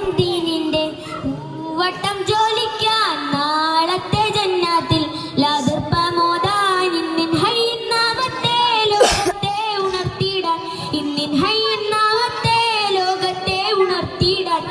എന്നും ദീനിന്റെ വട്ടം ജോലിക്കാൻ നാളത്തെ ജന്നാത്തിൽ ലാദർപ്പമോദാൻ ഇന്നിൻ ഹയ്യിൻ നാമത്തെ ലോകത്തെ ഉണർത്തിയിടാൻ ഇന്നിൻ ഹയ്യിൻ നാമത്തെ ലോകത്തെ ഉണർത്തിയിടാൻ